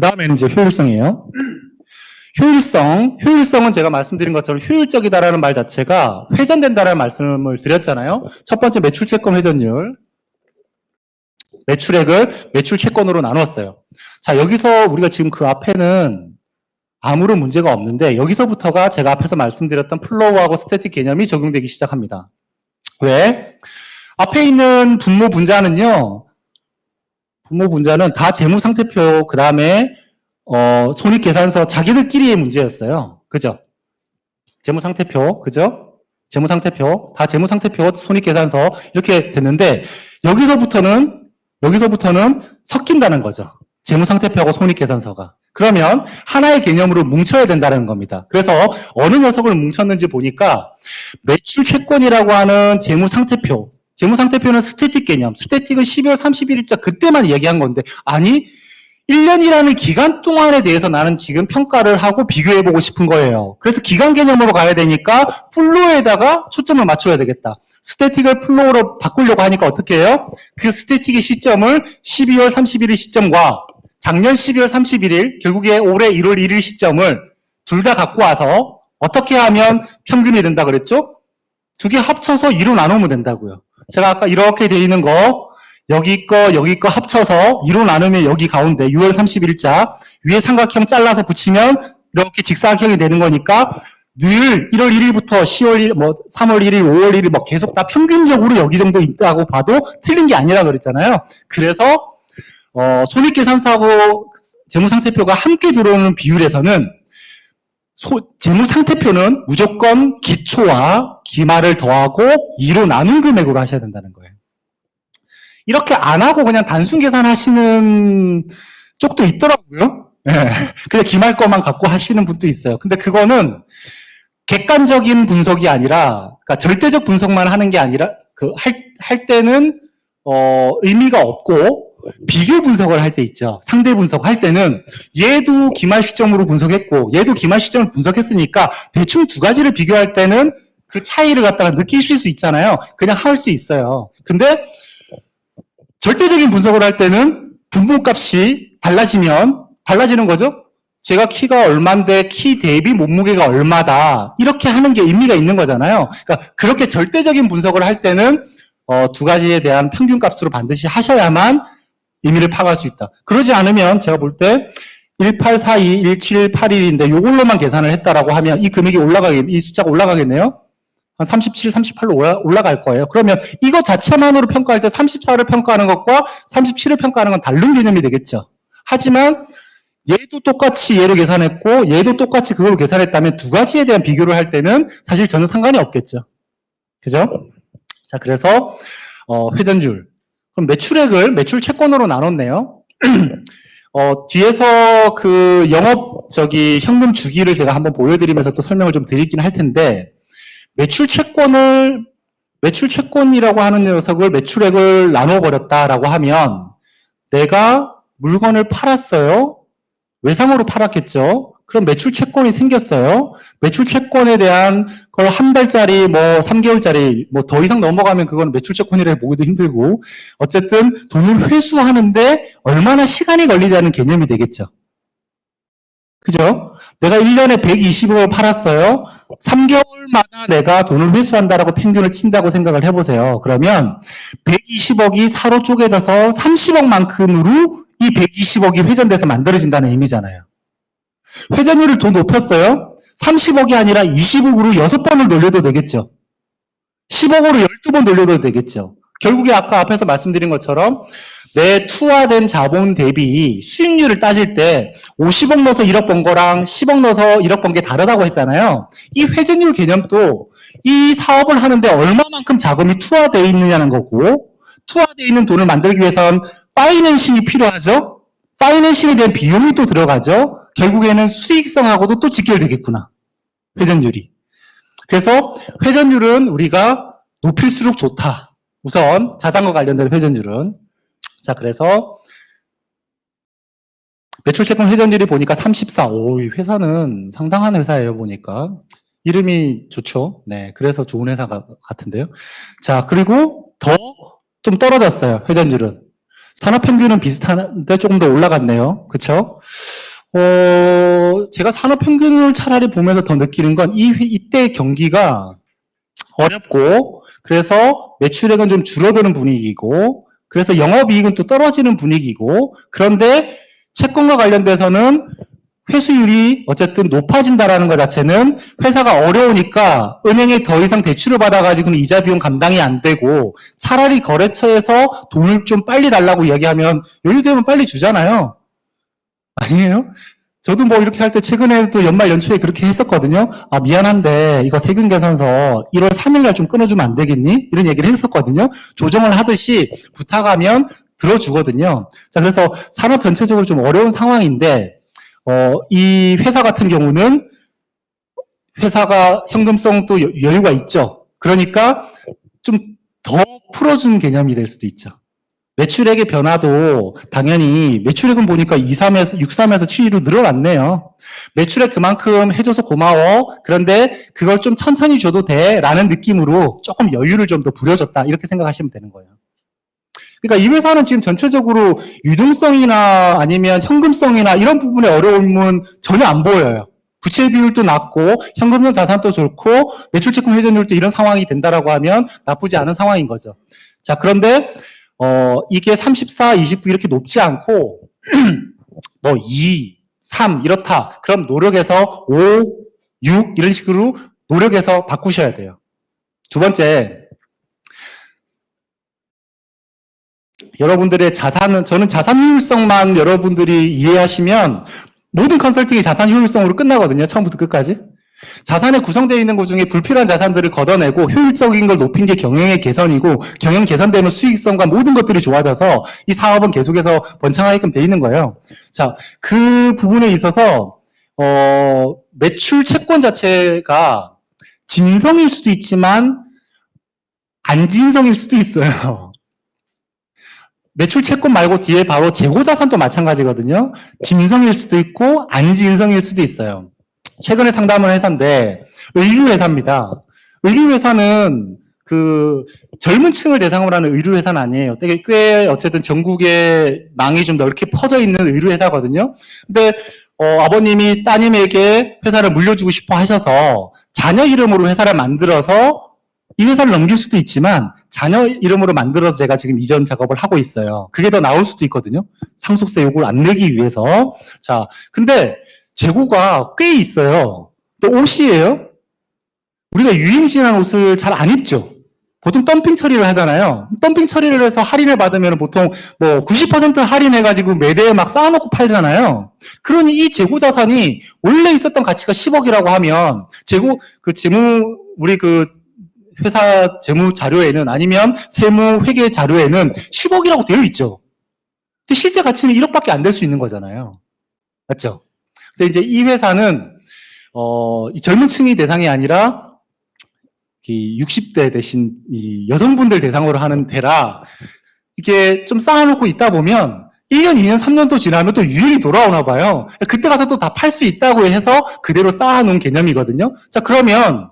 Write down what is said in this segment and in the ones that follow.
그 다음에는 이제 효율성이에요. 효율성은 제가 말씀드린 것처럼 효율적이다라는 말 자체가 회전된다라는 말씀을 드렸잖아요. 첫 번째 매출 채권 회전율. 매출액을 매출 채권으로 나눴어요. 자, 여기서 우리가 지금 그 앞에는 아무런 문제가 없는데 여기서부터가 제가 앞에서 말씀드렸던 플로우하고 스태틱 개념이 적용되기 시작합니다. 왜? 앞에 있는 분모 분자는 다 재무상태표 그 다음에 손익계산서 자기들끼리의 문제였어요. 그죠? 재무상태표, 그죠? 재무상태표, 다 재무상태표, 손익계산서 이렇게 됐는데 여기서부터는 섞인다는 거죠. 재무상태표하고 손익계산서가. 그러면 하나의 개념으로 뭉쳐야 된다는 겁니다. 그래서 어느 녀석을 뭉쳤는지 보니까 매출채권이라고 하는 재무상태표는 스태틱 개념, 스태틱은 12월 31일자 그때만 얘기한 건데 아니 1년이라는 기간 동안에 대해서 나는 지금 평가를 하고 비교해보고 싶은 거예요. 그래서 기간 개념으로 가야 되니까 플로우에다가 초점을 맞춰야 되겠다. 스태틱을 플로우로 바꾸려고 하니까 어떻게 해요? 그 스태틱의 시점을 12월 31일 시점과 작년 12월 31일, 결국에 올해 1월 1일 시점을 둘 다 갖고 와서 어떻게 하면 평균이 된다 그랬죠? 두 개 합쳐서 2로 나누면 된다고요. 제가 아까 이렇게 돼 있는 거 여기 거 합쳐서 2로 나누면 여기 가운데 6월 30일자 위에 삼각형 잘라서 붙이면 이렇게 직사각형이 되는 거니까 늘 1월 1일부터 10월 1일, 3월 1일, 5월 1일 계속 다 평균적으로 여기 정도 있다고 봐도 틀린 게 아니라 그랬잖아요. 그래서 손익계산서하고 재무상태표가 함께 들어오는 비율에서는 재무상태표는 무조건 기초와 기말을 더하고 2로 나눈 금액으로 하셔야 된다는 거예요. 이렇게 안 하고 그냥 단순 계산하시는 쪽도 있더라고요. 네. 그냥 기말 거만 갖고 하시는 분도 있어요. 근데 그거는 객관적인 분석이 아니라, 그러니까 절대적 분석만 하는 게 아니라, 할 때는, 의미가 없고, 비교 분석을 할 때 있죠. 상대 분석할 때는 얘도 기말 시점으로 분석했고 얘도 기말 시점을 분석했으니까 대충 두 가지를 비교할 때는 그 차이를 갖다가 느끼실 수 있잖아요. 그냥 할 수 있어요. 근데 절대적인 분석을 할 때는 분모값이 달라지면 달라지는 거죠. 제가 키가 얼만데 키 대비 몸무게가 얼마다 이렇게 하는 게 의미가 있는 거잖아요. 그러니까 그렇게 절대적인 분석을 할 때는 두 가지에 대한 평균값으로 반드시 하셔야만 의미를 파악할 수 있다. 그러지 않으면 제가 볼 때 1842, 1781인데 이걸로만 계산을 했다라고 하면 이 금액이 이 숫자가 올라가겠네요. 한 37, 38로 올라갈 거예요. 그러면 이거 자체만으로 평가할 때 34를 평가하는 것과 37을 평가하는 건 다른 개념이 되겠죠. 하지만 얘도 똑같이 얘로 계산했고 얘도 똑같이 그걸로 계산했다면 두 가지에 대한 비교를 할 때는 사실 전혀 상관이 없겠죠. 그죠? 자, 그래서 회전율. 그럼 매출액을 매출 채권으로 나눴네요. 뒤에서 그 현금 주기를 제가 한번 보여드리면서 또 설명을 좀 드리긴 할 텐데, 매출 채권이라고 하는 녀석을 매출액을 나눠버렸다라고 하면, 내가 물건을 팔았어요. 외상으로 팔았겠죠. 그럼 매출 채권이 생겼어요. 매출 채권에 대한 걸 한 달짜리, 3개월짜리, 더 이상 넘어가면 그건 매출 채권이라 보기도 힘들고, 어쨌든 돈을 회수하는데 얼마나 시간이 걸리자는 개념이 되겠죠. 그죠? 내가 1년에 120억을 팔았어요. 3개월마다 내가 돈을 회수한다라고 평균을 친다고 생각을 해보세요. 그러면 120억이 4로 쪼개져서 30억만큼으로 이 120억이 회전돼서 만들어진다는 의미잖아요. 회전율을 더 높였어요. 30억이 아니라 20억으로 6번을 돌려도 되겠죠. 10억으로 12번 돌려도 되겠죠. 결국에 아까 앞에서 말씀드린 것처럼 내 투하된 자본 대비 수익률을 따질 때 50억 넣어서 1억 번 거랑 10억 넣어서 1억 번 게 다르다고 했잖아요. 이 회전율 개념도 이 사업을 하는데 얼마만큼 자금이 투하되어 있느냐는 거고, 투하되어 있는 돈을 만들기 위해선 파이낸싱이 필요하죠. 파이낸싱에 대한 비용이 또 들어가죠. 결국에는 수익성하고도 또 직결되겠구나. 회전율이. 그래서 회전율은 우리가 높일수록 좋다. 우선 자산과 관련된 회전율은. 자, 그래서 매출채권 회전율이 보니까 34. 오, 이 회사는 상당한 회사예요, 보니까. 이름이 좋죠. 네, 그래서 좋은 회사 같은데요. 자, 그리고 더 좀 떨어졌어요, 회전율은. 산업평균은 비슷한데 조금 더 올라갔네요. 그쵸? 제가 산업평균을 차라리 보면서 더 느끼는 건 이때 경기가 어렵고, 그래서 매출액은 좀 줄어드는 분위기고, 그래서 영업이익은 또 떨어지는 분위기고, 그런데 채권과 관련돼서는 회수율이 어쨌든 높아진다라는 것 자체는 회사가 어려우니까 은행에 더 이상 대출을 받아가지고는 이자 비용 감당이 안 되고 차라리 거래처에서 돈을 좀 빨리 달라고 이야기하면 여유되면 빨리 주잖아요. 아니에요? 저도 뭐 이렇게 할 때 최근에도 연말 연초에 그렇게 했었거든요. 아, 미안한데 이거 세금 계산서 1월 3일 날 좀 끊어주면 안 되겠니? 이런 얘기를 했었거든요. 조정을 하듯이 부탁하면 들어주거든요. 자, 그래서 산업 전체적으로 좀 어려운 상황인데 이 회사 같은 경우는 회사가 현금성 또 여유가 있죠. 그러니까 좀 더 풀어준 개념이 될 수도 있죠. 매출액의 변화도 당연히 매출액은 보니까 63에서 7로 늘어났네요. 매출액 그만큼 해줘서 고마워. 그런데 그걸 좀 천천히 줘도 돼. 라는 느낌으로 조금 여유를 좀 더 부려줬다. 이렇게 생각하시면 되는 거예요. 그러니까 이 회사는 지금 전체적으로 유동성이나 아니면 현금성이나 이런 부분의 어려움은 전혀 안 보여요. 부채 비율도 낮고 현금성 자산도 좋고 매출채권 회전율도 이런 상황이 된다라고 하면 나쁘지 않은 상황인 거죠. 자, 그런데 이게 34, 29 이렇게 높지 않고 뭐 2, 3 이렇다. 그럼 노력해서 5, 6 이런 식으로 노력해서 바꾸셔야 돼요. 두 번째, 여러분들의 자산은, 저는 자산 효율성만 여러분들이 이해하시면 모든 컨설팅이 자산 효율성으로 끝나거든요. 처음부터 끝까지. 자산에 구성되어 있는 것 중에 불필요한 자산들을 걷어내고 효율적인 걸 높인 게 경영의 개선이고 경영 개선되면 수익성과 모든 것들이 좋아져서 이 사업은 계속해서 번창하게끔 돼 있는 거예요. 자, 그 부분에 있어서 매출 채권 자체가 진성일 수도 있지만 안진성일 수도 있어요. 매출 채권 말고 뒤에 바로 재고자산도 마찬가지거든요. 진성일 수도 있고 안진성일 수도 있어요. 최근에 상담을 회사인데 의류회사입니다. 의류회사는 그 젊은 층을 대상으로 하는 의류회사는 아니에요. 되게 꽤 어쨌든 전국에 망이 좀 넓게 퍼져 있는 의류회사거든요. 근데 아버님이 따님에게 회사를 물려주고 싶어 하셔서 자녀 이름으로 회사를 만들어서 이 회사를 넘길 수도 있지만 자녀 이름으로 만들어서 제가 지금 이전 작업을 하고 있어요. 그게 더 나올 수도 있거든요. 상속세 요구를 안 내기 위해서. 자, 근데 재고가 꽤 있어요. 또 옷이에요. 우리가 유행신한 옷을 잘 안 입죠. 보통 덤핑 처리를 하잖아요. 덤핑 처리를 해서 할인을 받으면 보통 뭐 90% 할인해가지고 매대에 막 쌓아놓고 팔잖아요. 그러니 이 재고 자산이 원래 있었던 가치가 10억이라고 하면 우리 회사 재무 자료에는 아니면 세무 회계 자료에는 10억이라고 되어 있죠. 근데 실제 가치는 1억밖에 안 될 수 있는 거잖아요. 맞죠? 근데 이제 이 회사는 이 젊은 층이 대상이 아니라 60대 대신 이 여성분들 대상으로 하는 데라 이게 좀 쌓아놓고 있다 보면 1년, 2년, 3년도 지나면 또 유행이 돌아오나 봐요. 그때 가서 또 다 팔 수 있다고 해서 그대로 쌓아놓은 개념이거든요. 자, 그러면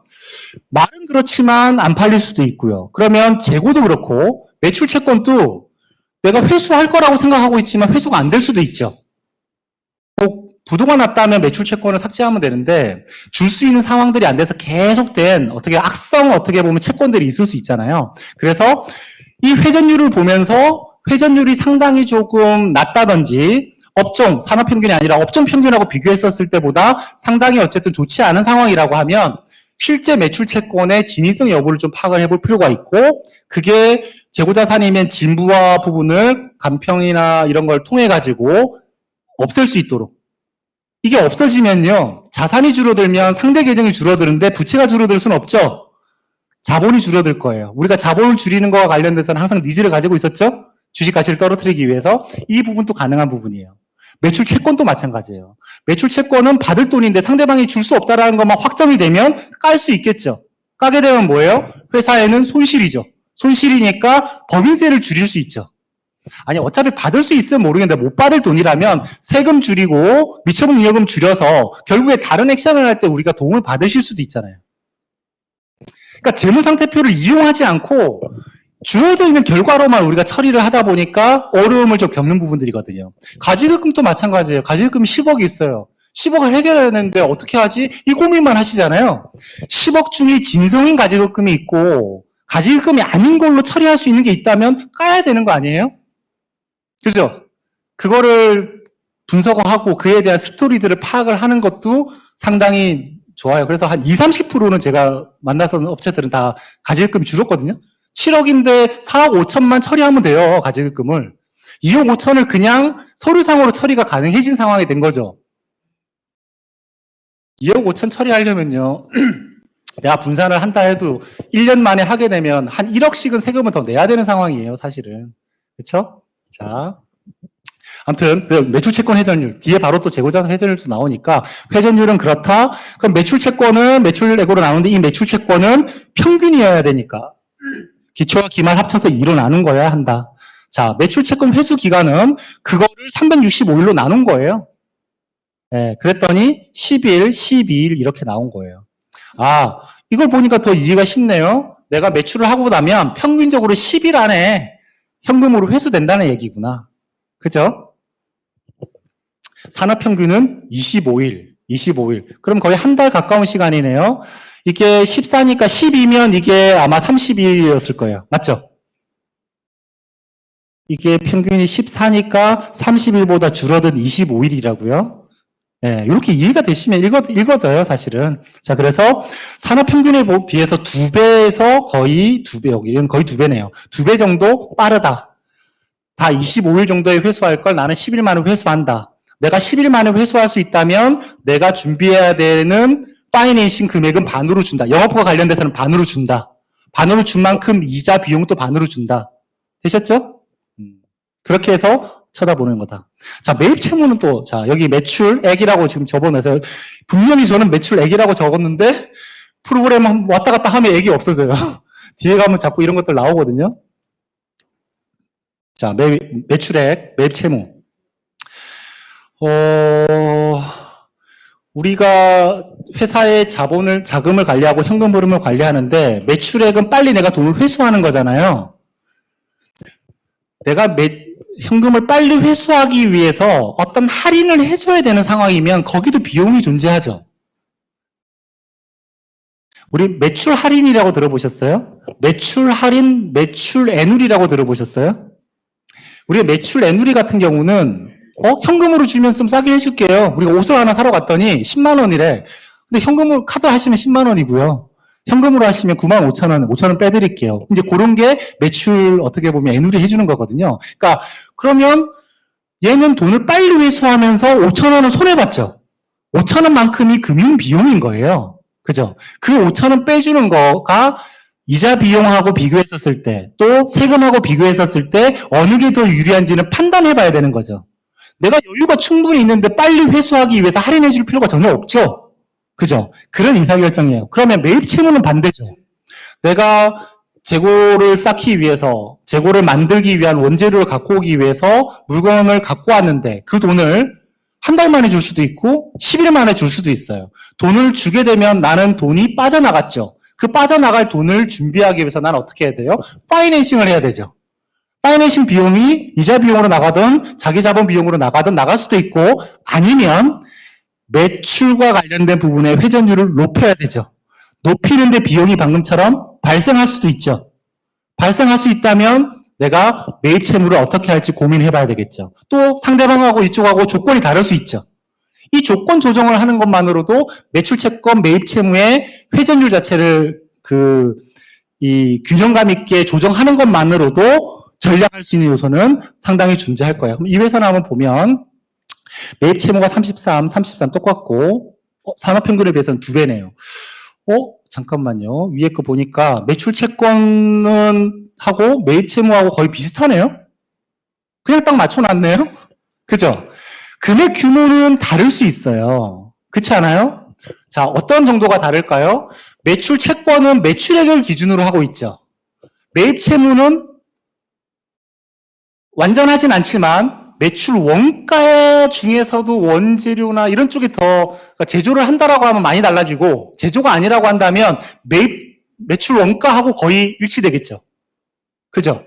말은 그렇지만 안 팔릴 수도 있고요. 그러면 재고도 그렇고 매출 채권도 내가 회수할 거라고 생각하고 있지만 회수가 안 될 수도 있죠. 부도가 났다면 매출 채권을 삭제하면 되는데 줄 수 있는 상황들이 안 돼서 계속된 어떻게 보면 채권들이 있을 수 있잖아요. 그래서 이 회전율을 보면서 회전율이 상당히 조금 낮다든지 업종, 산업평균이 아니라 업종 평균하고 비교했었을 때보다 상당히 어쨌든 좋지 않은 상황이라고 하면 실제 매출 채권의 진위성 여부를 좀 파악을 해볼 필요가 있고 그게 재고자산이면 진부화 부분을 간평이나 이런 걸 통해 가지고 없앨 수 있도록 이게 없어지면요. 자산이 줄어들면 상대 계정이 줄어드는데 부채가 줄어들 수는 없죠. 자본이 줄어들 거예요. 우리가 자본을 줄이는 거와 관련돼서는 항상 니즈를 가지고 있었죠. 주식 가치를 떨어뜨리기 위해서 이 부분도 가능한 부분이에요. 매출 채권도 마찬가지예요. 매출 채권은 받을 돈인데 상대방이 줄 수 없다라는 것만 확정이 되면 깔 수 있겠죠. 까게 되면 뭐예요? 회사에는 손실이죠. 손실이니까 법인세를 줄일 수 있죠. 아니 어차피 받을 수 있으면 모르겠는데 못 받을 돈이라면 세금 줄이고 미처분 잉여금 줄여서 결국에 다른 액션을 할 때 우리가 도움을 받으실 수도 있잖아요. 그러니까 재무상태표를 이용하지 않고 주어져 있는 결과로만 우리가 처리를 하다 보니까 어려움을 좀 겪는 부분들이거든요. 가지급금도 마찬가지예요. 가지급금 10억이 있어요. 10억을 해결해야 되는데 어떻게 하지? 이 고민만 하시잖아요. 10억 중에 진성인 가지급금이 있고 가지급금이 아닌 걸로 처리할 수 있는 게 있다면 까야 되는 거 아니에요? 그죠? 그거를 분석하고 그에 대한 스토리들을 파악을 하는 것도 상당히 좋아요. 그래서 한 20, 30%는 제가 만나서 업체들은 다 가지급금이 줄었거든요. 7억인데 4억 5천만 처리하면 돼요. 가지급금을. 2억 5천을 그냥 서류상으로 처리가 가능해진 상황이 된 거죠. 2억 5천 처리하려면요. 내가 분산을 한다 해도 1년 만에 하게 되면 한 1억씩은 세금을 더 내야 되는 상황이에요. 사실은. 그렇죠? 자, 아무튼 매출 채권 회전율 뒤에 바로 또 재고자산 회전율도 나오니까 회전율은 그렇다. 그럼 매출 채권은 매출액으로 나오는데 이 매출 채권은 평균이어야 되니까 기초와 기말 합쳐서 2로 나눈 거여야 한다. 자, 매출 채권 회수 기간은 그거를 365일로 나눈 거예요. 예, 그랬더니 10일, 12일 이렇게 나온 거예요. 아, 이걸 보니까 더 이해가 쉽네요. 내가 매출을 하고 나면 평균적으로 10일 안에 현금으로 회수된다는 얘기구나. 그죠? 산업평균은 25일. 그럼 거의 한 달 가까운 시간이네요. 이게 14니까 12면 이게 아마 30일이었을 거예요. 맞죠? 이게 평균이 14니까 30일보다 줄어든 25일이라고요. 네, 이렇게 이해가 되시면 읽어져요, 사실은. 자, 그래서 산업평균에 비해서 2배에서 거의 2배, 여기는 거의 2배네요. 2배 정도 빠르다. 다 25일 정도에 회수할 걸 나는 10일 만에 회수한다. 내가 10일 만에 회수할 수 있다면 내가 준비해야 되는 파이낸싱 금액은 반으로 준다. 영업과 관련돼서는 반으로 준다. 반으로 준 만큼 이자 비용도 반으로 준다. 되셨죠? 그렇게 해서 쳐다보는 거다. 자, 매입 채무는 또, 자, 여기 매출액이라고 지금 적어놔서 분명히 저는 매출액이라고 적었는데 프로그램 왔다 갔다 하면 액이 없어져요. 뒤에 가면 자꾸 이런 것들 나오거든요. 자, 매출액, 매입 채무. 우리가 회사의 자금을 관리하고 현금 흐름을 관리하는데 매출액은 빨리 내가 돈을 회수하는 거잖아요. 내가 현금을 빨리 회수하기 위해서 어떤 할인을 해줘야 되는 상황이면 거기도 비용이 존재하죠. 우리 매출 할인이라고 들어보셨어요? 매출 할인, 매출 애누리라고 들어보셨어요? 우리가 매출 애누리 같은 경우는 현금으로 주면 좀 싸게 해줄게요. 우리가 옷을 하나 사러 갔더니 10만 원이래. 근데 현금으로 카드 하시면 10만 원이고요. 현금으로 하시면 9만 5천 원, 5천 원 빼드릴게요. 이제 그런 게 매출 어떻게 보면 애누리 해주는 거거든요. 그러니까 그러면 얘는 돈을 빨리 회수하면서 5천 원은 손해봤죠. 5천 원만큼이 금융 비용인 거예요. 그죠? 그 5천 원 빼주는 거가 이자 비용하고 비교했었을 때, 또 세금하고 비교했었을 때 어느 게 더 유리한지는 판단해 봐야 되는 거죠. 내가 여유가 충분히 있는데 빨리 회수하기 위해서 할인해 줄 필요가 전혀 없죠. 그죠? 그런 의사결정이에요. 그러면 매입 채무는 반대죠. 내가 재고를 쌓기 위해서, 재고를 만들기 위한 원재료를 갖고 오기 위해서 물건을 갖고 왔는데 그 돈을 한 달 만에 줄 수도 있고 10일 만에 줄 수도 있어요. 돈을 주게 되면 나는 돈이 빠져나갔죠. 그 빠져나갈 돈을 준비하기 위해서 나는 어떻게 해야 돼요? 파이낸싱을 해야 되죠. 파이낸싱 비용이 이자 비용으로 나가든 자기 자본 비용으로 나가든 나갈 수도 있고 아니면 매출과 관련된 부분의 회전율을 높여야 되죠. 높이는데 비용이 방금처럼 발생할 수도 있죠. 발생할 수 있다면 내가 매입 채무를 어떻게 할지 고민해 봐야 되겠죠. 또 상대방하고 이쪽하고 조건이 다를 수 있죠. 이 조건 조정을 하는 것만으로도 매출 채권 매입 채무의 회전율 자체를 이 균형감 있게 조정하는 것만으로도 전략할 수 있는 요소는 상당히 존재할 거예요. 그럼 이 회사를 한번 보면 매입 채무가 33 똑같고 산업평균에 비해서는 2배네요. 잠깐만요. 위에 거 보니까 매출 채권은 하고 매입 채무하고 거의 비슷하네요. 그냥 딱 맞춰놨네요. 그죠? 금액 규모는 다를 수 있어요. 그렇지 않아요? 자, 어떤 정도가 다를까요? 매출 채권은 매출액을 기준으로 하고 있죠. 매입 채무는 완전하진 않지만 매출 원가 중에서도 원재료나 이런 쪽이 더 그러니까 제조를 한다라고 하면 많이 달라지고 제조가 아니라고 한다면 매출 원가하고 거의 일치되겠죠. 그죠?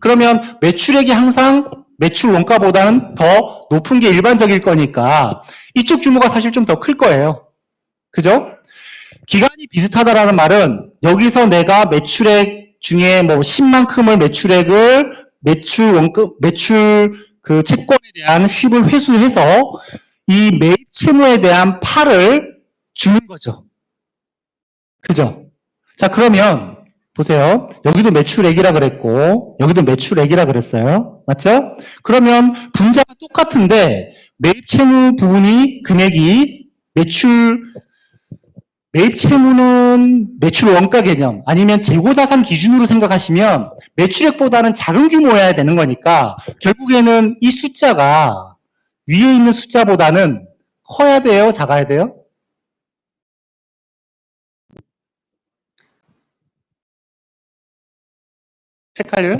그러면 매출액이 항상 매출 원가보다는 더 높은 게 일반적일 거니까 이쪽 규모가 사실 좀 더 클 거예요. 그죠? 기간이 비슷하다라는 말은 여기서 내가 매출액 중에 뭐 10만큼을 매출액을 매출 그 채권에 대한 10을 회수해서 이 매입 채무에 대한 8을 주는 거죠. 그죠? 자, 그러면 보세요. 여기도 매출액이라 그랬고 여기도 매출액이라 그랬어요. 맞죠? 그러면 분자가 똑같은데 매입 채무 부분이 금액이 매입 채무는 매출 원가 개념 아니면 재고자산 기준으로 생각하시면 매출액보다는 작은 규모여야 되는 거니까 결국에는 이 숫자가 위에 있는 숫자보다는 커야 돼요? 작아야 돼요? 헷갈려요?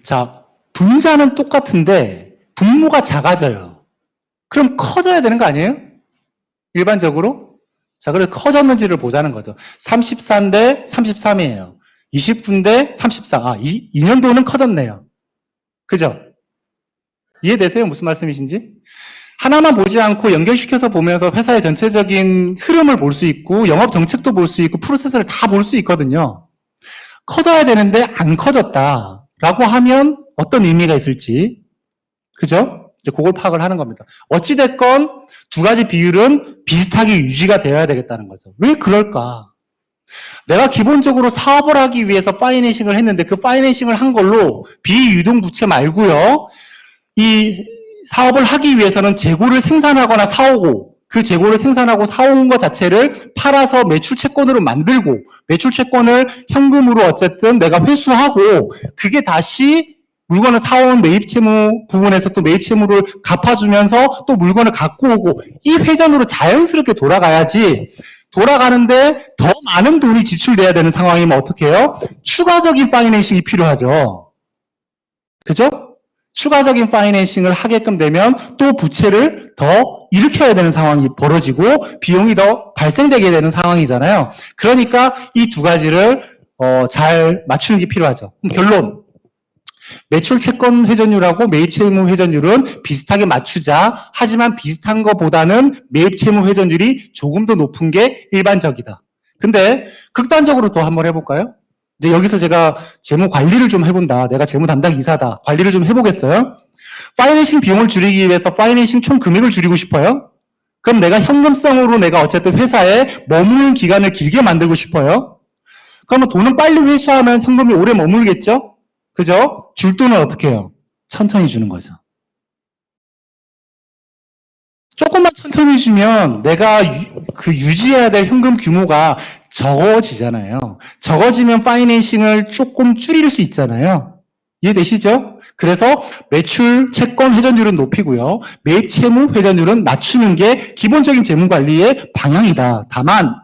자, 분자는 똑같은데 분모가 작아져요. 그럼 커져야 되는 거 아니에요? 일반적으로? 자, 그래서 커졌는지를 보자는 거죠. 34인데 33이에요. 29인데 34. 아, 2년도는 커졌네요. 그죠? 이해되세요? 무슨 말씀이신지? 하나만 보지 않고 연결시켜서 보면서 회사의 전체적인 흐름을 볼 수 있고 영업 정책도 볼 수 있고 프로세스를 다 볼 수 있거든요. 커져야 되는데 안 커졌다라고 하면 어떤 의미가 있을지, 그죠? 이제 그걸 파악을 하는 겁니다. 어찌됐건 두 가지 비율은 비슷하게 유지가 되어야 되겠다는 거죠. 왜 그럴까? 내가 기본적으로 사업을 하기 위해서 파이낸싱을 했는데 그 파이낸싱을 한 걸로 비유동 부채 말고요. 이 사업을 하기 위해서는 재고를 생산하거나 사오고 그 재고를 생산하고 사온 것 자체를 팔아서 매출 채권으로 만들고 매출 채권을 현금으로 어쨌든 내가 회수하고 그게 다시 물건을 사온 매입 채무 부분에서 또 매입 채무를 갚아주면서 또 물건을 갖고 오고 이 회전으로 자연스럽게 돌아가야지 돌아가는데 더 많은 돈이 지출돼야 되는 상황이면 어떻게 해요? 추가적인 파이낸싱이 필요하죠. 그죠? 추가적인 파이낸싱을 하게끔 되면 또 부채를 더 일으켜야 되는 상황이 벌어지고 비용이 더 발생되게 되는 상황이잖아요. 그러니까 이 두 가지를 잘 맞추는 게 필요하죠. 그럼 결론. 매출 채권 회전율하고 매입 채무 회전율은 비슷하게 맞추자. 하지만 비슷한 것보다는 매입 채무 회전율이 조금 더 높은 게 일반적이다. 근데 극단적으로 더 한번 해볼까요? 이제 여기서 제가 재무 관리를 좀 해본다. 내가 재무 담당 이사다. 관리를 좀 해보겠어요? 파이낸싱 비용을 줄이기 위해서 파이낸싱 총 금액을 줄이고 싶어요? 그럼 내가 현금성으로 내가 어쨌든 회사에 머무는 기간을 길게 만들고 싶어요? 그러면 돈은 빨리 회수하면 현금이 오래 머물겠죠? 그죠? 줄 돈은 어떻게 해요? 천천히 주는 거죠. 조금만 천천히 주면 내가 유지해야 될 현금 규모가 적어지잖아요. 적어지면 파이낸싱을 조금 줄일 수 있잖아요. 이해되시죠? 그래서 매출 채권 회전율은 높이고요. 매입 채무 회전율은 낮추는 게 기본적인 재무관리의 방향이다. 다만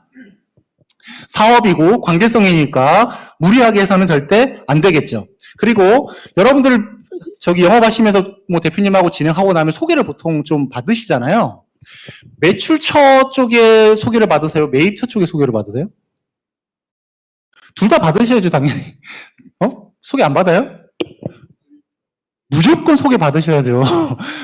사업이고 관계성이니까 무리하게 해서는 절대 안 되겠죠. 그리고 여러분들 저기 영업하시면서 뭐 대표님하고 진행하고 나면 소개를 보통 좀 받으시잖아요. 매출처 쪽에 소개를 받으세요? 매입처 쪽에 소개를 받으세요? 둘 다 받으셔야죠, 당연히. 소개 안 받아요? 무조건 소개 받으셔야죠.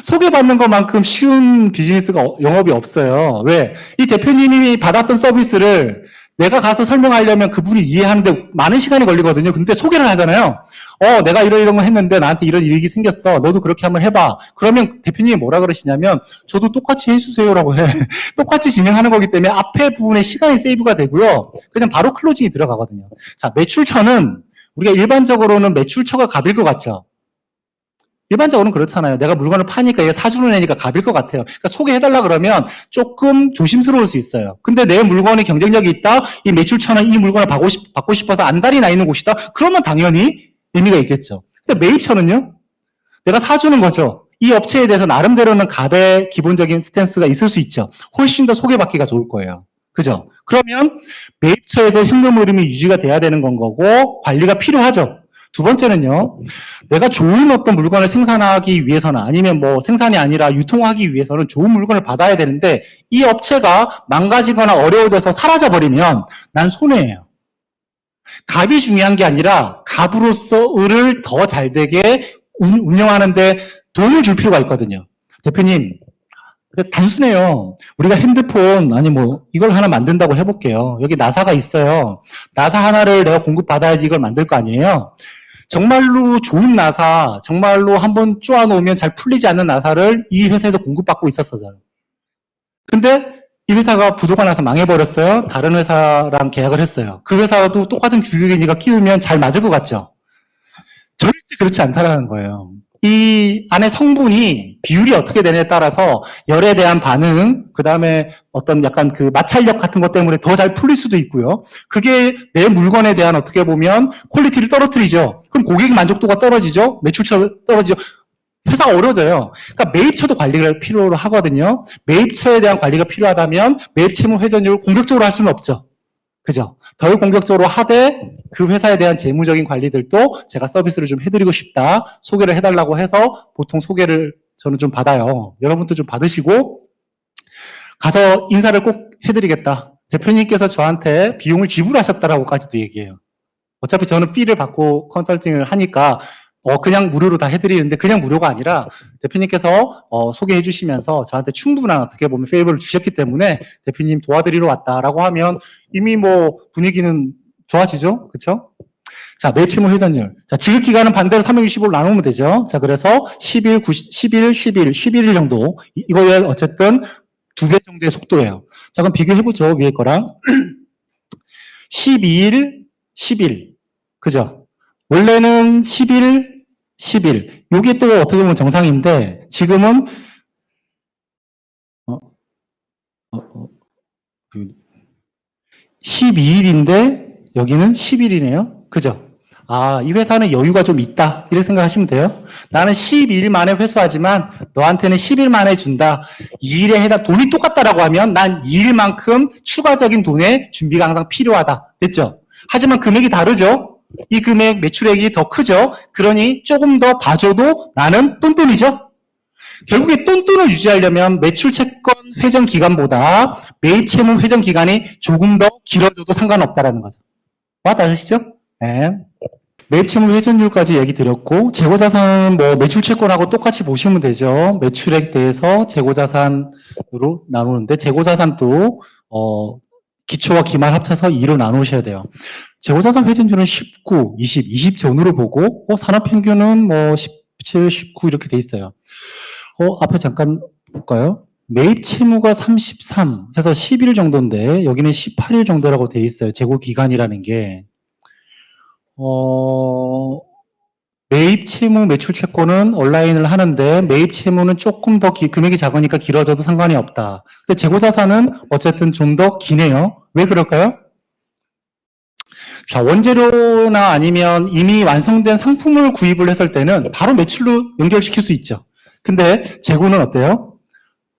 소개받는 것만큼 쉬운 비즈니스가 영업이 없어요. 왜? 이 대표님이 받았던 서비스를 내가 가서 설명하려면 그분이 이해하는데 많은 시간이 걸리거든요. 근데 소개를 하잖아요. 내가 이런 거 했는데 나한테 이런 일이 생겼어. 너도 그렇게 한번 해봐. 그러면 대표님이 뭐라 그러시냐면 저도 똑같이 해주세요라고 해. 똑같이 진행하는 거기 때문에 앞에 부분에 시간이 세이브가 되고요. 그냥 바로 클로징이 들어가거든요. 자, 매출처는 우리가 일반적으로는 매출처가 갑일 것 같죠. 일반적으로는 그렇잖아요. 내가 물건을 파니까 얘가 사주는 애니까 갑일 것 같아요. 그러니까 소개해달라 그러면 조금 조심스러울 수 있어요. 근데 내 물건이 경쟁력이 있다? 이 매출처는 이 물건을 받고 싶어서 안달이 나 있는 곳이다? 그러면 당연히 의미가 있겠죠. 근데 매입처는요? 내가 사주는 거죠. 이 업체에 대해서 나름대로는 갑의 기본적인 스탠스가 있을 수 있죠. 훨씬 더 소개받기가 좋을 거예요. 그죠? 그러면 매입처에서 현금 흐름이 유지가 돼야 되는 건 거고 관리가 필요하죠. 두 번째는요, 내가 좋은 어떤 물건을 생산하기 위해서는 아니면 뭐 생산이 아니라 유통하기 위해서는 좋은 물건을 받아야 되는데 이 업체가 망가지거나 어려워져서 사라져버리면 난 손해예요. 갑이 중요한 게 아니라 갑으로서 을을 더 잘되게 운영하는데 도움을 줄 필요가 있거든요. 대표님, 단순해요. 우리가 핸드폰, 아니 뭐 이걸 하나 만든다고 해볼게요. 여기 나사가 있어요. 나사 하나를 내가 공급받아야지 이걸 만들 거 아니에요. 정말로 좋은 나사, 정말로 한번 쪼아놓으면 잘 풀리지 않는 나사를 이 회사에서 공급받고 있었어요. 근데 이 회사가 부도가 나서 망해버렸어요. 다른 회사랑 계약을 했어요. 그 회사도 똑같은 규격이니까 끼우면 잘 맞을 것 같죠? 절대 그렇지 않다라는 거예요. 이 안에 성분이 비율이 어떻게 되냐에 따라서 열에 대한 반응, 그 다음에 어떤 약간 그 마찰력 같은 것 때문에 더 잘 풀릴 수도 있고요. 그게 내 물건에 대한 어떻게 보면 퀄리티를 떨어뜨리죠. 그럼 고객 만족도가 떨어지죠. 매출처 떨어지죠. 회사가 어려워져요. 그러니까 매입처도 관리를 필요로 하거든요. 매입처에 대한 관리가 필요하다면 매입 채무 회전율을 공격적으로 할 수는 없죠. 그죠? 덜 공격적으로 하되 그 회사에 대한 재무적인 관리들도 제가 서비스를 좀 해드리고 싶다. 소개를 해달라고 해서 보통 소개를 저는 좀 받아요. 여러분도 좀 받으시고 가서 인사를 꼭 해드리겠다. 대표님께서 저한테 비용을 지불하셨다라고까지도 얘기해요. 어차피 저는 피를 받고 컨설팅을 하니까 그냥 무료로 다 해드리는데 그냥 무료가 아니라 대표님께서 소개해 주시면서 저한테 충분한 어떻게 보면 페이버를 주셨기 때문에 대표님 도와드리러 왔다라고 하면 이미 뭐 분위기는 좋아지죠? 그렇죠? 자, 매입 채무 회전율. 자, 지급 기간은 반대로 365로 나누면 되죠. 자, 그래서 10일, 11일, 11일 정도. 이거에 어쨌든 2배 정도의 속도예요. 자, 그럼 비교해보죠. 위에 거랑. 12일, 10일. 그죠? 원래는 10일, 10일. 요게 또 어떻게 보면 정상인데, 지금은, 12일인데, 여기는 10일이네요. 그죠? 아, 이 회사는 여유가 좀 있다. 이렇게 생각하시면 돼요. 나는 12일 만에 회수하지만, 너한테는 10일 만에 준다. 2일에 해당, 돈이 똑같다라고 하면, 난 2일만큼 추가적인 돈의 준비가 항상 필요하다. 됐죠? 하지만 금액이 다르죠? 이 금액 매출액이 더 크죠. 그러니 조금 더 봐줘도 나는 똔똔이죠. 결국에 똔똔을 유지하려면 매출 채권 회전 기간보다 매입 채무 회전 기간이 조금 더 길어져도 상관없다라는 거죠. 와닿으시죠? 네. 매입 채무 회전율까지 얘기 드렸고 재고자산은 뭐 매출 채권하고 똑같이 보시면 되죠. 매출액 대해서 재고자산으로 나누는데 재고자산도 기초와 기말 합쳐서 2로 나누셔야 돼요. 재고자산 회전율은 19, 20 전후로 보고 산업평균은 뭐 17, 19 이렇게 돼 있어요. 앞에 잠깐 볼까요? 매입 채무가 33 해서 10일 정도인데 여기는 18일 정도라고 돼 있어요. 재고 기간이라는 게. 매입 채무 매출 채권은 온라인을 하는데 매입 채무는 조금 더 금액이 작으니까 길어져도 상관이 없다. 근데 재고자산은 어쨌든 좀 더 기네요. 왜 그럴까요? 자, 원재료나 아니면 이미 완성된 상품을 구입을 했을 때는 바로 매출로 연결시킬 수 있죠. 근데 재고는 어때요?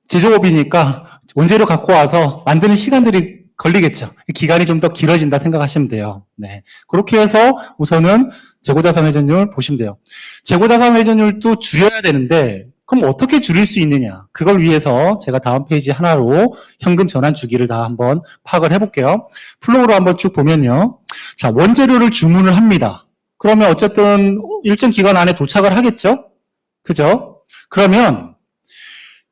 제조업이니까 원재료 갖고 와서 만드는 시간들이 걸리겠죠. 기간이 좀 더 길어진다 생각하시면 돼요. 네. 그렇게 해서 우선은 재고자산 회전율 보시면 돼요. 재고자산 회전율도 줄여야 되는데 그럼 어떻게 줄일 수 있느냐? 그걸 위해서 제가 다음 페이지 하나로 현금 전환 주기를 다 한번 파악을 해볼게요. 플로우로 한번 쭉 보면요. 자, 원재료를 주문을 합니다. 그러면 어쨌든 일정 기간 안에 도착을 하겠죠? 그죠? 그러면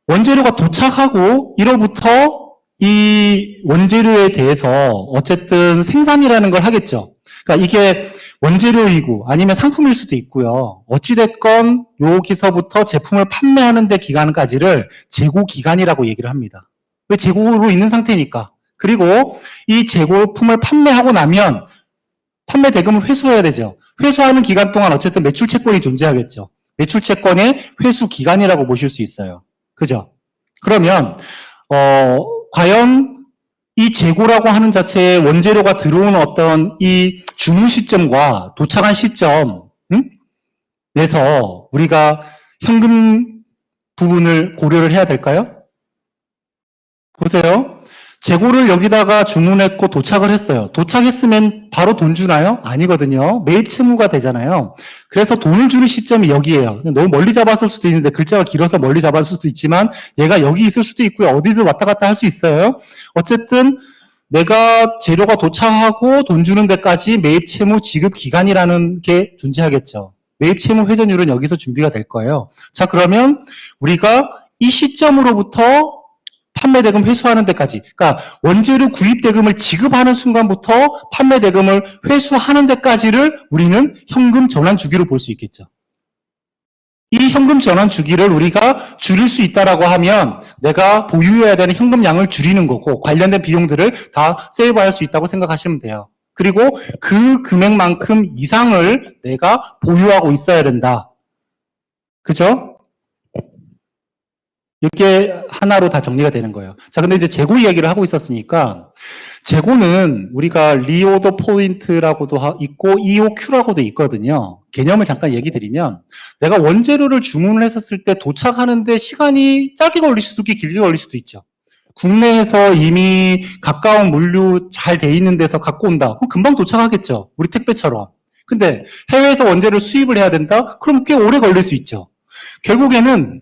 원재료가 도착하고 1호부터 이 원재료에 대해서 어쨌든 생산이라는 걸 하겠죠. 그러니까 이게 원재료이고 아니면 상품일 수도 있고요. 어찌됐건 여기서부터 제품을 판매하는 데 기간까지를 재고 기간이라고 얘기를 합니다. 왜 재고로 있는 상태니까. 그리고 이 재고품을 판매하고 나면 판매 대금을 회수해야 되죠. 회수하는 기간 동안 어쨌든 매출 채권이 존재하겠죠. 매출 채권의 회수 기간이라고 보실 수 있어요. 그죠? 그러면 과연 이 재고라고 하는 자체의 원재료가 들어온 어떤 이 주문 시점과 도착한 시점, 내서 우리가 현금 부분을 고려를 해야 될까요? 보세요. 재고를 여기다가 주문했고 도착을 했어요. 도착했으면 바로 돈 주나요? 아니거든요. 매입 채무가 되잖아요. 그래서 돈을 주는 시점이 여기예요. 너무 멀리 잡았을 수도 있는데 글자가 길어서 멀리 잡았을 수도 있지만 얘가 여기 있을 수도 있고요. 어디든 왔다 갔다 할 수 있어요. 어쨌든 내가 재료가 도착하고 돈 주는 데까지 매입 채무 지급 기간이라는 게 존재하겠죠. 매입 채무 회전율은 여기서 준비가 될 거예요. 자, 그러면 우리가 이 시점으로부터 판매 대금 회수하는 데까지, 그러니까 원재료 구입 대금을 지급하는 순간부터 판매 대금을 회수하는 데까지를 우리는 현금 전환 주기로 볼 수 있겠죠. 이 현금 전환 주기를 우리가 줄일 수 있다라고 하면 내가 보유해야 되는 현금량을 줄이는 거고 관련된 비용들을 다 세이브할 수 있다고 생각하시면 돼요. 그리고 그 금액만큼 이상을 내가 보유하고 있어야 된다. 그죠? 이렇게 하나로 다 정리가 되는 거예요. 자, 근데 이제 재고 이야기를 하고 있었으니까 재고는 우리가 리오더 포인트라고도 있고 EOQ라고도 있거든요. 개념을 잠깐 얘기 드리면 내가 원재료를 주문을 했었을 때 도착하는데 시간이 짧게 걸릴 수도 있고 길게 걸릴 수도 있죠. 국내에서 이미 가까운 물류 잘 돼 있는 데서 갖고 온다. 그럼 금방 도착하겠죠. 우리 택배처럼. 근데 해외에서 원재료를 수입을 해야 된다? 그럼 꽤 오래 걸릴 수 있죠. 결국에는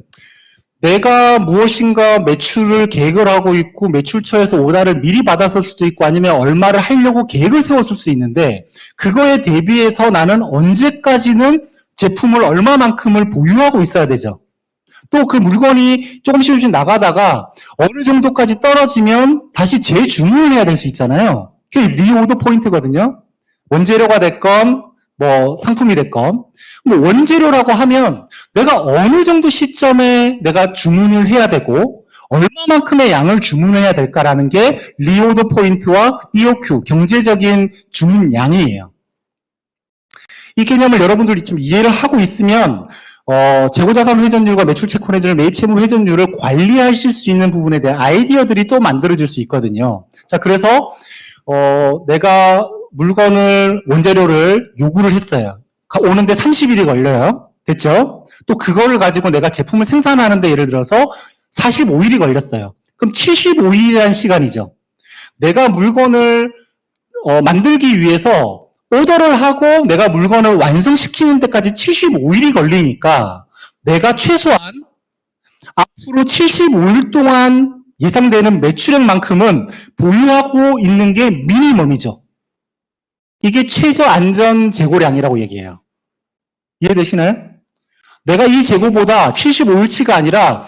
내가 무엇인가 매출을 계획을 하고 있고 매출처에서 오다를 미리 받았을 수도 있고 아니면 얼마를 하려고 계획을 세웠을 수 있는데 그거에 대비해서 나는 언제까지는 제품을 얼마만큼을 보유하고 있어야 되죠. 또 그 물건이 조금씩 나가다가 어느 정도까지 떨어지면 다시 재주문을 해야 될 수 있잖아요. 그게 리오더 포인트거든요. 원재료가 됐건 뭐 상품이 됐건 뭐 원재료라고 하면 내가 어느 정도 시점에 내가 주문을 해야 되고 얼마만큼의 양을 주문해야 될까라는 게 리오더 포인트와 EOQ 경제적인 주문량이에요. 이 개념을 여러분들이 좀 이해를 하고 있으면 재고자산 회전율과 매출채권 회전율, 매입채무 회전율을 관리하실 수 있는 부분에 대한 아이디어들이 또 만들어질 수 있거든요. 자, 그래서 내가 물건을 원재료를 요구를 했어요. 오는데 30일이 걸려요. 됐죠? 또 그거를 가지고 내가 제품을 생산하는데 예를 들어서 45일이 걸렸어요. 그럼 75일이라는 시간이죠. 내가 물건을 만들기 위해서 오더를 하고 내가 물건을 완성시키는 데까지 75일이 걸리니까 내가 최소한 앞으로 75일 동안 예상되는 매출액만큼은 보유하고 있는 게 미니멈이죠. 이게 최저 안전 재고량이라고 얘기해요. 이해되시나요? 내가 이 재고보다 75일치가 아니라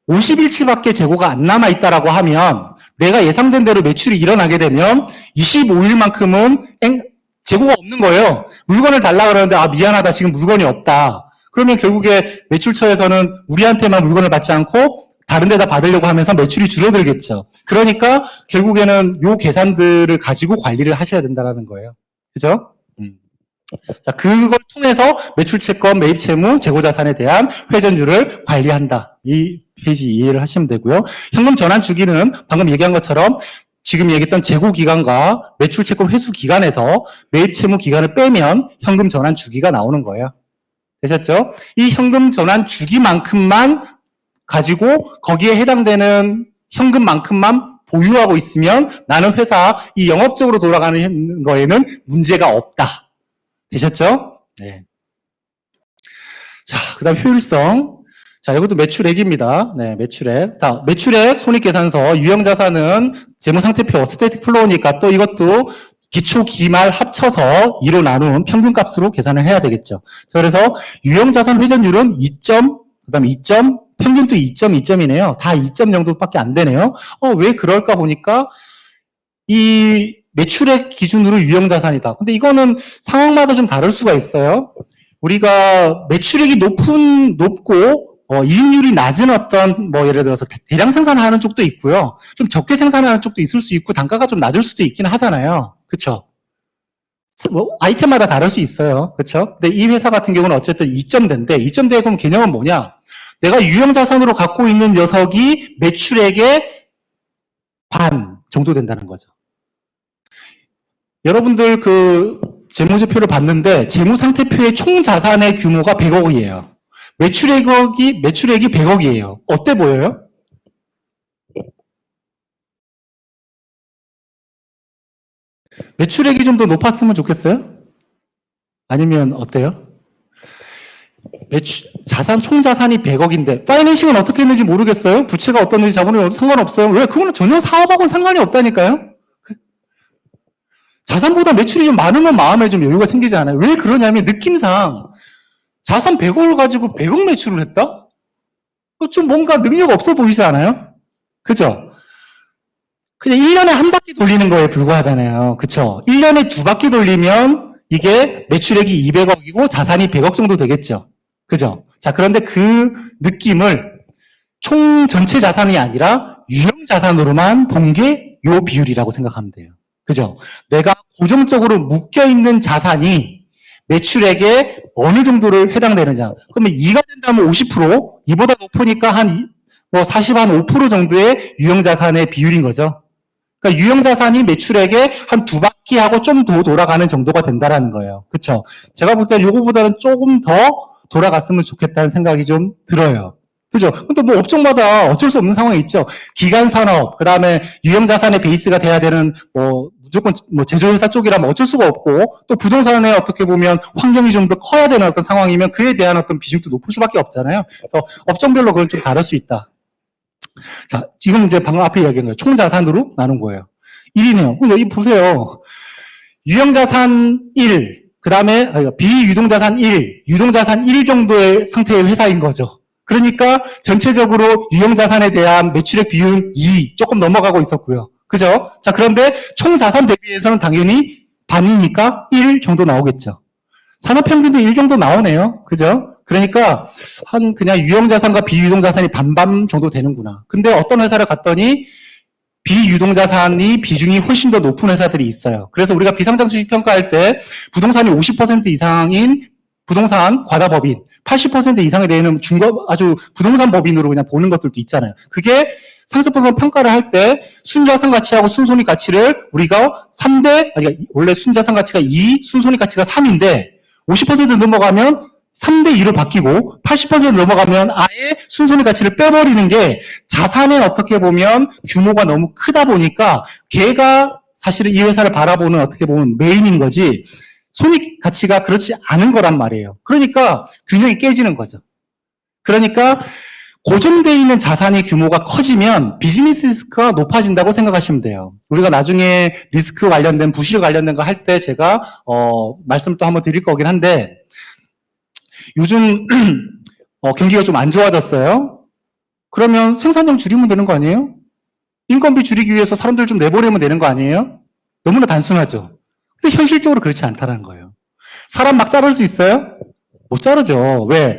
50일치밖에 재고가 안 남아있다라고 하면 내가 예상된 대로 매출이 일어나게 되면 25일만큼은 재고가 없는 거예요. 물건을 달라 그러는데 미안하다 지금 물건이 없다. 그러면 결국에 매출처에서는 우리한테만 물건을 받지 않고 다른 데다 받으려고 하면서 매출이 줄어들겠죠. 그러니까 결국에는 요 계산들을 가지고 관리를 하셔야 된다는 거예요. 그죠? 자, 그걸 통해서 매출채권, 매입채무, 재고자산에 대한 회전율을 관리한다. 이 페이지 이해를 하시면 되고요. 현금 전환 주기는 방금 얘기한 것처럼 지금 얘기했던 재고 기간과 매출채권 회수 기간에서 매입채무 기간을 빼면 현금 전환 주기가 나오는 거예요. 되셨죠? 이 현금 전환 주기만큼만 가지고 거기에 해당되는 현금만큼만 보유하고 있으면 나는 회사 이 영업적으로 돌아가는 거에는 문제가 없다. 되셨죠? 네. 자, 그 다음 효율성. 자, 이것도 매출액입니다. 네, 매출액. 자, 매출액, 손익계산서, 유형자산은 재무상태표, 스태틱 플로우니까 또 이것도 기초, 기말 합쳐서 2로 나눈 평균값으로 계산을 해야 되겠죠. 자, 그래서 유형자산 회전율은 2점, 그 다음에 2점, 평균도 2점, 2점이네요. 다 2점 정도밖에 안 되네요. 왜 그럴까 보니까 이 매출액 기준으로 유형자산이다. 근데 이거는 상황마다 좀 다를 수가 있어요. 우리가 매출액이 높고 이익률이 낮은 어떤 예를 들어서 대량 생산하는 쪽도 있고요. 좀 적게 생산하는 쪽도 있을 수 있고 단가가 좀 낮을 수도 있긴 하잖아요. 그렇죠? 아이템마다 다를 수 있어요. 그렇죠? 근데 이 회사 같은 경우는 어쨌든 2점대인데 2점대 그럼 개념은 뭐냐? 내가 유형자산으로 갖고 있는 녀석이 매출액의 반 정도 된다는 거죠. 여러분들 그 재무제표를 봤는데 재무상태표의 총 자산의 규모가 100억이에요. 매출액이 100억이에요. 어때 보여요? 매출액이 좀 더 높았으면 좋겠어요? 아니면 어때요? 자산, 총 자산이 100억인데 파이낸싱은 어떻게 했는지 모르겠어요. 부채가 어떻는지 자본이 상관없어요. 왜? 그거는 전혀 사업하고는 상관이 없다니까요. 자산보다 매출이 좀 많으면 마음에 좀 여유가 생기지 않아요? 왜 그러냐면 느낌상 자산 100억을 가지고 100억 매출을 했다? 좀 뭔가 능력 없어 보이지 않아요? 그죠? 그냥 1년에 한 바퀴 돌리는 거에 불과하잖아요. 그쵸? 1년에 두 바퀴 돌리면 이게 매출액이 200억이고 자산이 100억 정도 되겠죠. 그죠? 자, 그런데 그 느낌을 총 전체 자산이 아니라 유형 자산으로만 본 게 요 비율이라고 생각하면 돼요. 그죠? 내가 고정적으로 묶여있는 자산이 매출액에 어느 정도를 해당되느냐. 그러면 2가 된다면 50%, 이보다 높으니까 한 40, 한 5% 정도의 유형 자산의 비율인 거죠. 그러니까 유형 자산이 매출액에 한 두 바퀴 하고 좀 더 돌아가는 정도가 된다라는 거예요. 그렇죠? 제가 볼 때는 요거보다는 조금 더 돌아갔으면 좋겠다는 생각이 좀 들어요. 그죠? 근데 뭐 업종마다 어쩔 수 없는 상황이 있죠. 기간 산업, 그 다음에 유형 자산의 베이스가 돼야 되는 무조건 제조회사 쪽이라면 어쩔 수가 없고, 또 부동산에 어떻게 보면 환경이 좀 더 커야 되는 어떤 상황이면 그에 대한 어떤 비중도 높을 수밖에 없잖아요. 그래서 업종별로 그건 좀 다를 수 있다. 자, 지금 이제 방금 앞에 이야기한 거예요. 총 자산으로 나눈 거예요. 1이네요. 근데 여기 보세요. 유형 자산 1, 그 다음에 비유동 자산 1, 유동 자산 1 정도의 상태의 회사인 거죠. 그러니까 전체적으로 유형 자산에 대한 매출액 비율은 2, 조금 넘어가고 있었고요. 그죠? 자, 그런데 총 자산 대비해서는 당연히 반이니까 1 정도 나오겠죠. 산업평균도 1 정도 나오네요. 그죠? 그러니까 그냥 유형 자산과 비유동 자산이 반반 정도 되는구나. 근데 어떤 회사를 갔더니 비유동 자산이 비중이 훨씬 더 높은 회사들이 있어요. 그래서 우리가 비상장 주식 평가할 때 부동산이 50% 이상인 부동산 과다법인, 80% 이상이 되는 아주 부동산 법인으로 그냥 보는 것들도 있잖아요. 그게 상승분석 평가를 할 때 순자산 가치하고 순손익 가치를 우리가 3대, 원래 순자산 가치가 2, 순손익 가치가 3인데 50% 넘어가면 3대 2로 바뀌고 80% 넘어가면 아예 순손익 가치를 빼버리는 게 자산에 어떻게 보면 규모가 너무 크다 보니까 걔가 사실은 이 회사를 바라보는 어떻게 보면 메인인 거지 손익 가치가 그렇지 않은 거란 말이에요. 그러니까 균형이 깨지는 거죠. 그러니까 고정되어 있는 자산의 규모가 커지면 비즈니스 리스크가 높아진다고 생각하시면 돼요. 우리가 나중에 리스크 관련된 부실 관련된 거 할 때 제가 말씀을 또 한번 드릴 거긴 한데 요즘 경기가 좀 안 좋아졌어요. 그러면 생산량 줄이면 되는 거 아니에요? 인건비 줄이기 위해서 사람들 좀 내보내면 되는 거 아니에요? 너무나 단순하죠. 근데 현실적으로 그렇지 않다는 거예요. 사람 막 자를 수 있어요? 못 자르죠. 왜?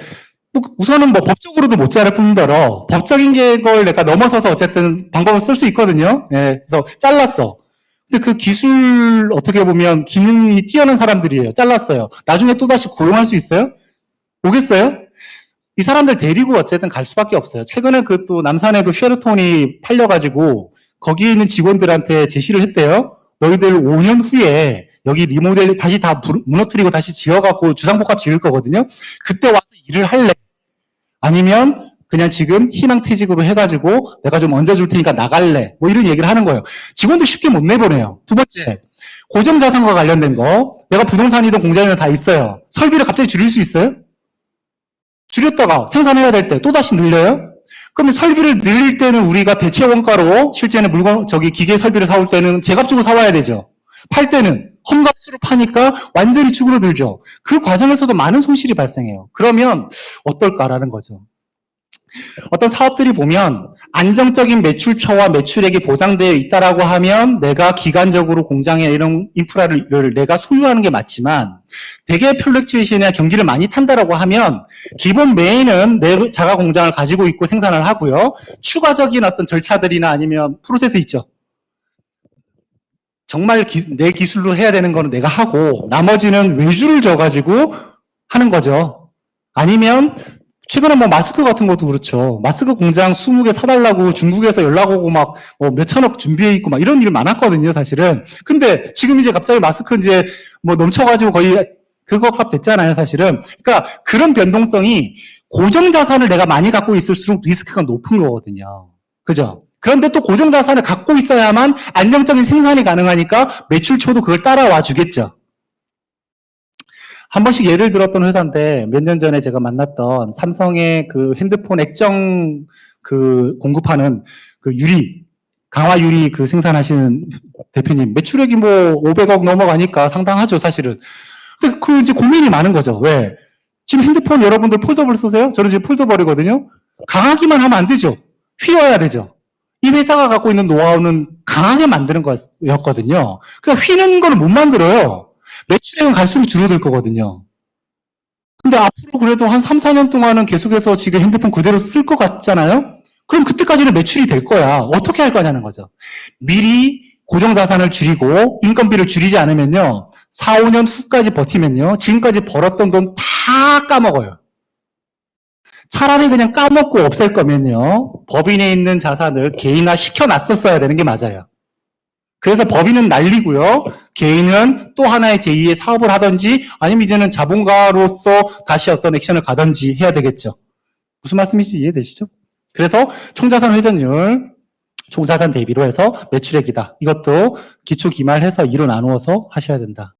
우선은 법적으로도 못 자를 뿐더러 법적인 걸 내가 넘어서서 어쨌든 방법을 쓸 수 있거든요. 예, 그래서 잘랐어. 근데 그 기술 어떻게 보면 기능이 뛰어난 사람들이에요. 잘랐어요. 나중에 또다시 고용할 수 있어요? 오겠어요? 이 사람들 데리고 어쨌든 갈 수밖에 없어요. 최근에 그 또 남산에도 쉐르톤이 팔려가지고 거기에 있는 직원들한테 제시를 했대요. 너희들 5년 후에 여기 리모델 다시 다 무너뜨리고 다시 지어갖고 주상복합 지을 거거든요. 그때 와서 일을 할래? 아니면 그냥 지금 희망퇴직으로 해가지고 내가 좀 얹어줄 테니까 나갈래? 뭐 이런 얘기를 하는 거예요. 직원도 쉽게 못 내보내요. 두 번째, 고정자산과 관련된 거. 내가 부동산이든 공장이든 다 있어요. 설비를 갑자기 줄일 수 있어요? 줄였다가 생산해야 될 때 또다시 늘려요? 그러면 설비를 늘릴 때는 우리가 대체 원가로 실제는 기계 설비를 사올 때는 제값 주고 사와야 되죠. 팔 때는 험값으로 파니까 완전히 쭈그러들죠. 그 과정에서도 많은 손실이 발생해요. 그러면 어떨까라는 거죠. 어떤 사업들이 보면 안정적인 매출처와 매출액이 보장되어 있다라고 하면 내가 기간적으로 공장에 이런 인프라를 내가 소유하는 게 맞지만 대개 플렉츄에이션이나 경기를 많이 탄다라고 하면 기본 메인은 내 자가 공장을 가지고 있고 생산을 하고요. 추가적인 어떤 절차들이나 아니면 프로세스 있죠. 정말 내 기술로 해야 되는 거는 내가 하고 나머지는 외주를 줘가지고 하는 거죠. 아니면 최근에 마스크 같은 것도 그렇죠. 마스크 공장 20개 사달라고 중국에서 연락 오고 막 몇천억 준비해 있고 막 이런 일 많았거든요, 사실은. 근데 지금 이제 갑자기 마스크 이제 넘쳐가지고 거의 그거 값 됐잖아요, 사실은. 그러니까 그런 변동성이 고정 자산을 내가 많이 갖고 있을수록 리스크가 높은 거거든요. 그죠? 그런데 또 고정 자산을 갖고 있어야만 안정적인 생산이 가능하니까 매출초도 그걸 따라와 주겠죠. 한 번씩 예를 들었던 회사인데 몇 년 전에 제가 만났던 삼성의 그 핸드폰 액정 그 공급하는 그 유리 강화 유리 생산하시는 대표님, 매출액이 뭐 500억 넘어가니까 상당하죠, 사실은. 근데 이제 고민이 많은 거죠. 왜? 지금 핸드폰 여러분들 폴더블 쓰세요? 저는 지금 폴더블이거든요. 강하기만 하면 안 되죠. 휘어야 되죠. 이 회사가 갖고 있는 노하우는 강하게 만드는 거였거든요. 그러니까 휘는 거는 못 만들어요. 매출액은 갈수록 줄어들 거거든요. 근데 앞으로 그래도 한 3, 4년 동안은 계속해서 지금 핸드폰 그대로 쓸 것 같잖아요? 그럼 그때까지는 매출이 될 거야. 어떻게 할 거냐는 거죠. 미리 고정자산을 줄이고 인건비를 줄이지 않으면요. 4, 5년 후까지 버티면요. 지금까지 벌었던 돈 다 까먹어요. 차라리 그냥 까먹고 없앨 거면요. 법인에 있는 자산을 개인화 시켜놨었어야 되는 게 맞아요. 그래서 법인은 날리고요. 개인은 또 하나의 제2의 사업을 하든지 아니면 이제는 자본가로서 다시 어떤 액션을 가든지 해야 되겠죠. 무슨 말씀인지 이해되시죠? 그래서 총자산 회전율, 총자산 대비로 해서 매출액이다. 이것도 기초 기말해서 2로 나누어서 하셔야 된다.